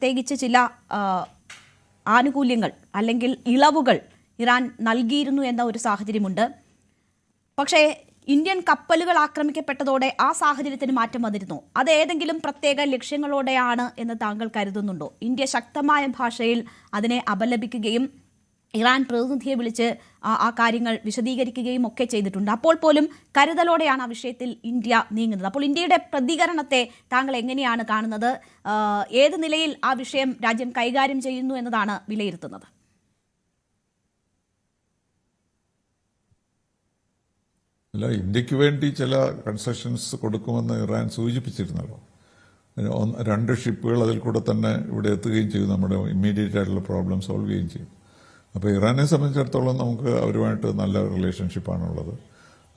പ്രത്യേകിച്ച് ചില ആനുകൂല്യങ്ങൾ അല്ലെങ്കിൽ ഇളവുകൾ ഇറാൻ നൽകിയിരുന്നു എന്ന ഒരു സാഹചര്യമുണ്ട്. പക്ഷേ ഇന്ത്യൻ കപ്പലുകൾ ആക്രമിക്കപ്പെട്ടതോടെ ആ സാഹചര്യത്തിന് മാറ്റം വന്നിരുന്നു. അത് ഏതെങ്കിലും പ്രത്യേക ലക്ഷ്യങ്ങളോടെയാണ് എന്ന് താങ്കൾ കരുതുന്നുണ്ടോ? ഇന്ത്യ ശക്തമായ ഭാഷയിൽ അതിനെ അപലപിക്കുകയും ഇറാൻ പ്രതിനിധിയെ വിളിച്ച് ആ കാര്യങ്ങൾ വിശദീകരിക്കുകയും ഒക്കെ ചെയ്തിട്ടുണ്ട്. അപ്പോൾ പോലും കരുതലോടെയാണ് ആ വിഷയത്തിൽ ഇന്ത്യ നീങ്ങുന്നത്. അപ്പോൾ ഇന്ത്യയുടെ പ്രതികരണത്തെ താങ്കൾ എങ്ങനെയാണ് കാണുന്നത്? ഏത് നിലയിൽ ആ വിഷയം രാജ്യം കൈകാര്യം ചെയ്യുന്നു എന്നതാണ് വിലയിരുത്തുന്നത്? അല്ല, ഇന്ത്യക്ക് വേണ്ടി ചില കൺസെഷൻസ് കൊടുക്കുമെന്ന് ഇറാൻ സൂചിപ്പിച്ചിരുന്നല്ലോ. 2 ഷിപ്പുകൾ അതിൽ കൂടെ തന്നെ ഇവിടെ എത്തുകയും ചെയ്തു, നമ്മുടെ ഇമ്മീഡിയറ്റ് ആയിട്ടുള്ള പ്രോബ്ലം സോൾവ് ചെയ്യുകയും ചെയ്യും. അപ്പോൾ ഇറാനെ സംബന്ധിച്ചിടത്തോളം നമുക്ക് അവരുമായിട്ട് നല്ല റിലേഷൻഷിപ്പാണുള്ളത്.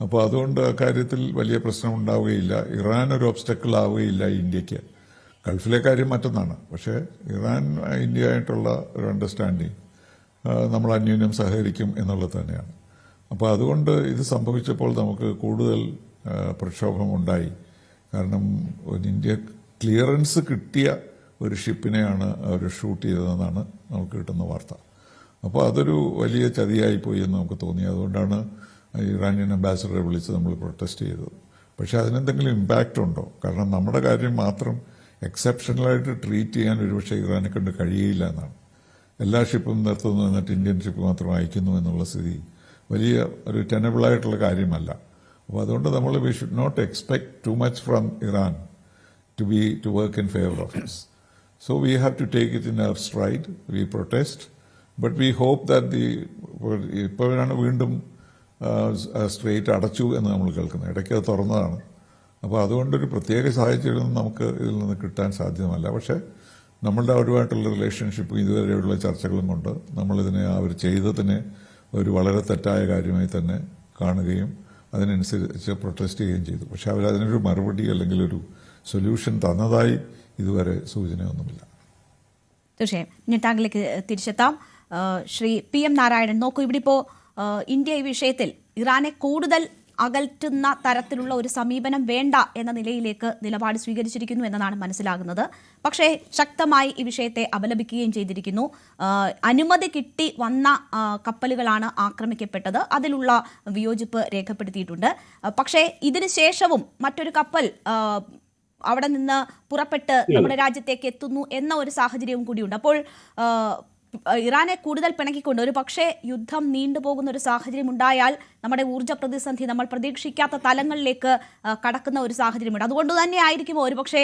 അപ്പോൾ അതുകൊണ്ട് അക്കാര്യത്തിൽ വലിയ പ്രശ്നം ഉണ്ടാവുകയില്ല. ഇറാൻ ഒരു ഒബ്സ്റ്റക്കിൾ ആവുകയില്ല ഇന്ത്യക്ക്. ഗൾഫിലെ കാര്യം മറ്റൊന്നാണ്. പക്ഷേ ഇറാൻ ഇന്ത്യയായിട്ടുള്ള ഒരു അണ്ടർസ്റ്റാൻഡിങ് നമ്മൾ അന്യോന്യം സഹകരിക്കും എന്നുള്ളത് തന്നെയാണ്. അപ്പോൾ അതുകൊണ്ട് ഇത് സംഭവിച്ചപ്പോൾ നമുക്ക് കൂടുതൽ പ്രക്ഷോഭമുണ്ടായി. കാരണം ഇന്ത്യ ക്ലിയറൻസ് കിട്ടിയ ഒരു ഷിപ്പിനെയാണ് അവർ ഷൂട്ട് ചെയ്തതെന്നാണ് നമുക്ക് കിട്ടുന്ന വാർത്ത. അപ്പോൾ അതൊരു വലിയ ചതിയായിപ്പോയി എന്ന് നമുക്ക് തോന്നി. അതുകൊണ്ടാണ് ഇറാനിയൻ അംബാസഡറെ വിളിച്ച് നമ്മൾ പ്രൊട്ടസ്റ്റ് ചെയ്തത്. പക്ഷേ അതിനെന്തെങ്കിലും ഇമ്പാക്റ്റ് ഉണ്ടോ? കാരണം നമ്മുടെ കാര്യം മാത്രം എക്സെപ്ഷണലായിട്ട് ട്രീറ്റ് ചെയ്യാൻ ഒരുപക്ഷെ ഇറാനെ കൊണ്ട് കഴിയില്ല എന്നാണ്. എല്ലാ ഷിപ്പും നിർത്തുന്നു എന്നിട്ട് ഇന്ത്യൻ ഷിപ്പ് മാത്രം അയക്കുന്നു എന്നുള്ള സ്ഥിതി വലിയ ഒരു ടെനബിളായിട്ടുള്ള കാര്യമല്ല. അപ്പോൾ അതുകൊണ്ട് നമ്മൾ we should not expect too much from Iran to work in favour of us. So we have to take it in our stride. We protest, but we hope that ഇപ്പോഴാണ് വീണ്ടും സ്ട്രേറ്റ് അടച്ചു എന്ന് നമ്മൾ കേൾക്കുന്നത്. ഇടയ്ക്ക് അത് തുറന്നതാണ്. അപ്പോൾ അതുകൊണ്ടൊരു പ്രത്യേക സാഹചര്യം നമുക്ക് ഇതിൽ നിന്ന് കിട്ടാൻ സാധ്യമല്ല. പക്ഷേ നമ്മളുടെ അവരുമായിട്ടുള്ള റിലേഷൻഷിപ്പും ഇതുവരെയുള്ള ചർച്ചകളും കൊണ്ട് നമ്മളിതിനെ അവർ ചെയ്തതിനെ ഒരു വളരെ തെറ്റായ കാര്യമായി തന്നെ കാണുകയും അതിനനുസരിച്ച് പ്രൊട്ടസ്റ്റ് ചെയ്യുകയും ചെയ്തു. പക്ഷെ അവരതിനൊരു മറുപടി അല്ലെങ്കിൽ ഒരു സൊല്യൂഷൻ തന്നതായി ഇതുവരെ സൂചനയൊന്നുമില്ല. തീർച്ചയായും ഞാൻ താങ്കളിലേക്ക് തിരിച്ചെത്താം. ശ്രീ PM നാരായണൻ, നോക്കൂ, ഇവിടെ ഇപ്പോൾ ഇന്ത്യ ഈ വിഷയത്തിൽ ഇറാനെ കൂടുതൽ അകറ്റുന്ന തരത്തിലുള്ള ഒരു സമീപനം വേണ്ട എന്ന നിലയിലേക്ക് നിലപാട് സ്വീകരിച്ചിരിക്കുന്നു എന്നതാണ് മനസ്സിലാകുന്നത്. പക്ഷേ ശക്തമായി ഈ വിഷയത്തെ അപലപിക്കുകയും ചെയ്തിരിക്കുന്നു. അനുമതി കിട്ടി വന്ന കപ്പലുകളാണ് ആക്രമിക്കപ്പെട്ടത്, അതിലുള്ള വിയോജിപ്പ് രേഖപ്പെടുത്തിയിട്ടുണ്ട്. പക്ഷേ ഇതിന് ശേഷവും മറ്റൊരു കപ്പൽ അവിടെ നിന്ന് പുറപ്പെട്ട് നമ്മുടെ രാജ്യത്തേക്ക് എത്തുന്നു എന്ന ഒരു സാഹചര്യവും കൂടിയുണ്ട്. അപ്പോൾ ഇറാനെ കൂടുതൽ പിണക്കിക്കൊണ്ട് ഒരു പക്ഷേ യുദ്ധം നീണ്ടുപോകുന്ന ഒരു സാഹചര്യം ഉണ്ടായാൽ നമ്മുടെ ഊർജ്ജ പ്രതിസന്ധി നമ്മൾ പ്രതീക്ഷിക്കാത്ത തലങ്ങളിലേക്ക് കടക്കുന്ന ഒരു സാഹചര്യമുണ്ട്. അതുകൊണ്ട് തന്നെ ആയിരിക്കും ഒരു പക്ഷേ